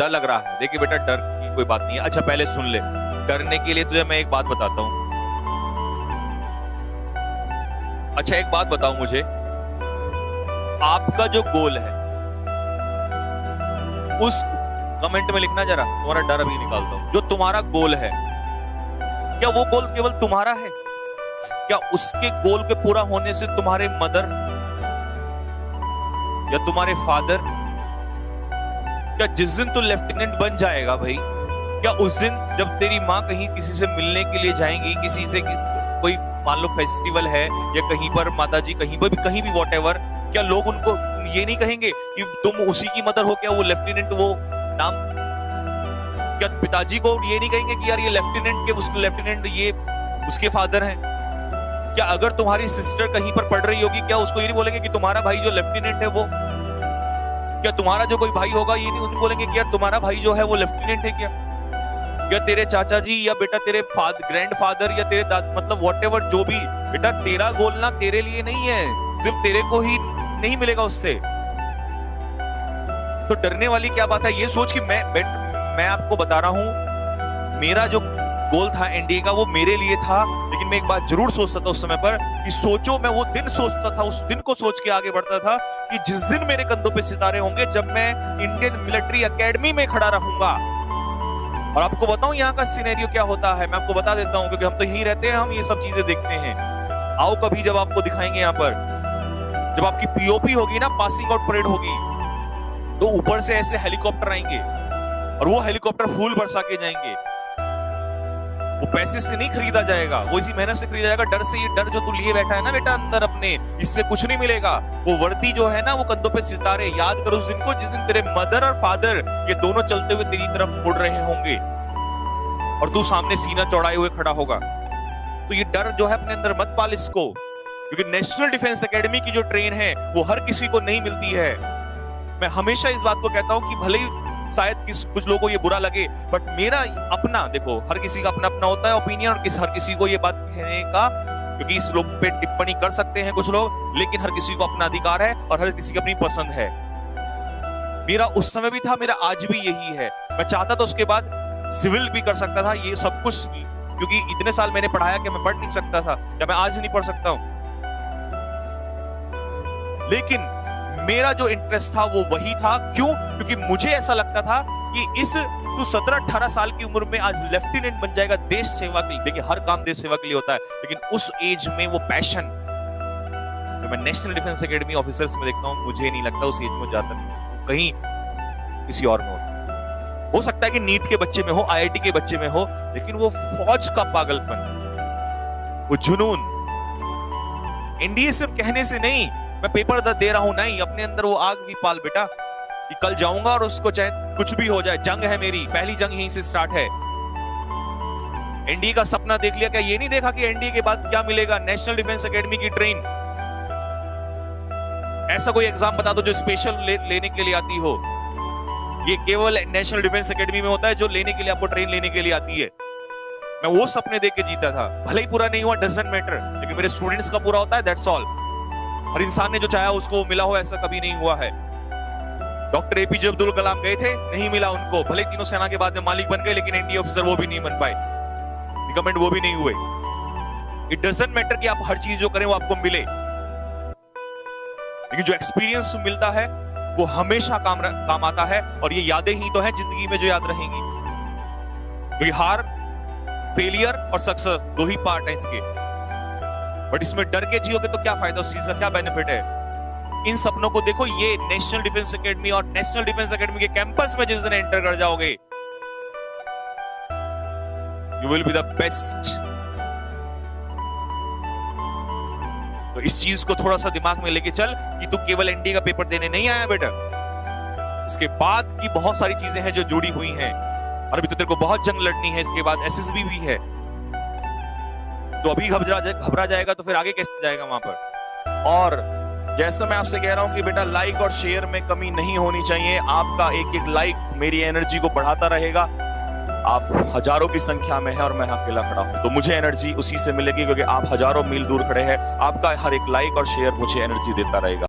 डर लग रहा है। देखिए बेटा, डर की कोई बात नहीं है। अच्छा पहले सुन ले, डरने के लिए तुझे मैं एक बात बताता हूँ। अच्छा एक बात बताओ मुझे, आपका जो गोल है उस कमेंट में लिखना जरा, तुम्हारा डर अभी निकालता हूं। जो तुम्हारा गोल है, क्या वो गोल केवल तुम्हारा है? क्या उसके गोल के पूरा होने से तुम्हारे मदर या तुम्हारे फादर, क्या जिस दिन तू लेफ्टिनेंट बन जाएगा भाई, क्या उस दिन जब तेरी माँ कहीं किसी से मिलने के लिए जाएंगी, किसी से कोई मान लो फेस्टिवल है या कहीं पर माताजी कहीं भी वॉटएवर, क्या लोग उनको ये नहीं कहेंगे कि तुम उसी की मदर हो? क्या वो लेफ्टिनेंट, वो नाम, क्या पिताजी को ये नहीं कहेंगे कि यार ये लेफ्टिनेंट ये उसके फादर हैं? क्या अगर तुम्हारी सिस्टर कहीं पर पढ़ रही होगी, क्या उसको ये नहीं बोलेंगे कि तुम्हारा भाई जो लेफ्टिनेंट है वो? क्या तुम्हारा जो कोई भाई होगा ये नहीं बोलेंगे कि यार तुम्हारा भाई जो है वो लेफ्टिनेंट है? क्या तेरे चाचा जी या बेटा तेरे ग्रैंडफादर या तेरे मतलब व्हाटएवर जो भी, बेटा तेरा गोल ना तेरे लिए नहीं है, सिर्फ तेरे को ही नहीं मिलेगा उससे। तो डरने वाली क्या बात है? ये सोच कि मैं आपको बता रहा हूं, मेरा जो गोल था एनडीए का वो मेरे लिए था, लेकिन मैं एक बात जरूर सोचता था उस समय पर कि सोचो, मैं वो दिन सोचता था, उस दिन को सोच के आगे बढ़ता था कि जिस दिन मेरे कंधों पे सितारे होंगे, जब मैं इंडियन मिलिट्री एकेडमी में खड़ा रहूंगा। और आपको बताऊं यहाँ का सिनेरियो क्या होता है, मैं आपको बता देता हूं, क्योंकि हम तो यहीं रहते हैं, हम ये सब चीजें देखते हैं। आओ कभी जब आपको दिखाएंगे यहाँ पर, जब आपकी पीओपी होगी ना, पासिंग आउट परेड होगी, तो ऊपर से ऐसे हेलीकॉप्टर आएंगे और वो हेलीकॉप्टर फूल बरसा के जाएंगे। वो पैसे से नहीं खरीदा जाएगा, वो इसी मेहनत से खरीदा जाएगा। डर से, ये डर जो तू लिए बैठा है ना बेटा अंदर अपने, इससे कुछ नहीं मिलेगा। वो वर्दी जो है ना, वो कंधों पे सितारे, याद करो उस दिन को जिस दिन तेरे मदर और फादर ये दोनों चलते हुए तेरी तरफ मुड़ रहे होंगे और तू सामने सीना चौड़ाए हुए खड़ा होगा। तो ये डर जो है अपने अंदर मत पाल इसको, क्योंकि नेशनल डिफेंस एकेडमी की जो ट्रेन है वो हर किसी को नहीं मिलती है। मैं हमेशा इस बात को कहता हूं कि भले ही शायद कुछ लोगों को ये बुरा लगे, बट मेरा अपना, देखो हर किसी का अपना अपना होता है ओपिनियन, और हर किसी को ये बात कहने का, क्योंकि इस लोग पे टिप्पणी कर सकते हैं कुछ लोग, लेकिन हर किसी को अपना अधिकार है और हर किसी की अपनी पसंद है। मेरा उस समय भी था, मेरा आज भी यही है। मैं चाहता तो उसके बाद सिविल भी कर सकता था, ये सब कुछ, क्योंकि इतने साल मैंने पढ़ाया कि मैं पढ़ नहीं सकता था, या मैं आज नहीं पढ़ सकता हूं। लेकिन मेरा जो इंटरेस्ट था वो वही था। क्यों? क्योंकि मुझे ऐसा लगता था कि तू 17-18 साल की उम्र में आज लेफ्टिनेंट बन जाएगा देश सेवा के लिए। देखिए हर काम देश सेवा के लिए होता है, लेकिन उस एज में वो पैशन, तो मैं नेशनल डिफेंस एकेडमी ऑफिसर्स में देखता हूं, मुझे नहीं लगता उस एज में जाता कहीं किसी और में हो सकता है कि नीट के बच्चे में हो, आईआईटी के बच्चे में हो, लेकिन वो फौज का पागलपन, वो जुनून, एनडीए सिर्फ कहने से नहीं, मैं पेपर दे रहा हूं नहीं, अपने अंदर वो आग भी पाल बेटा कि कल जाऊंगा और उसको चाहे कुछ भी हो जाए, जंग है मेरी, पहली जंग यहीं से स्टार्ट है। एनडीए का सपना देख लिया क्या? ये नहीं देखा कि एनडीए के बाद क्या मिलेगा? नेशनल डिफेंस एकेडमी की ट्रेन। ऐसा कोई एग्जाम बता दो जो स्पेशल लेने के लिए आती हो। ये केवल नेशनल डिफेंस एकेडमी में होता है, जो लेने के लिए आपको ट्रेन लेने के लिए आती है। मैं वो सपने देख के जीता था, भले ही पूरा नहीं हुआ, डजंट मैटर, लेकिन मेरे स्टूडेंट्स का पूरा होता है, दैट्स ऑल। हर इंसान ने जो चाहा उसको मिला हो, ऐसा कभी नहीं हुआ है। डॉक्टर एपीजे अब्दुल कलाम गए थे, नहीं मिला उनको, भले तीनों सेना के बाद में मालिक बन गए, लेकिन एनडीए ऑफिसर वो भी नहीं बन पाए, रिकमेंड वो भी नहीं हुए। इट डजंट मैटर कि आप हर चीज जो करें वो आपको मिले, लेकिन जो एक्सपीरियंस मिलता है वो हमेशा काम आता है, और ये यादें ही तो हैं जिंदगी में जो याद रहेंगी। क्योंकि हार, फेलियर और सक्सेस दो ही पार्ट है इसके, बट इसमें डर के जियोगे तो क्या फायदा, उस चीज का क्या बेनिफिट है? इन सपनों को देखो, ये नेशनल डिफेंस एकेडमी और नेशनल डिफेंस एकेडमी के कैंपस में जिस दिन एंटर कर जाओगे, you will be the best. तो इस चीज को थोड़ा सा दिमाग में लेके चल कि तू केवल एनडीए का पेपर देने नहीं आया बेटा, इसके बाद की बहुत सारी चीजें हैं जो जुड़ी हुई हैं, और अभी तो तेरे को बहुत जंग लड़नी है, इसके बाद एसएसबी भी है। तो अभी घबरा जाएगा तो फिर आगे कैसे जाएगा वहां पर? और जैसा मैं आपसे कह रहा हूं कि बेटा लाइक और शेयर में कमी नहीं होनी चाहिए। आपका एक एक लाइक मेरी एनर्जी को बढ़ाता रहेगा। आप हजारों की संख्या में है और मैं अकेला खड़ा हूं, तो मुझे एनर्जी उसी से मिलेगी, क्योंकि आप हजारों मील दूर खड़े हैं। आपका हर एक लाइक और शेयर मुझे एनर्जी देता रहेगा।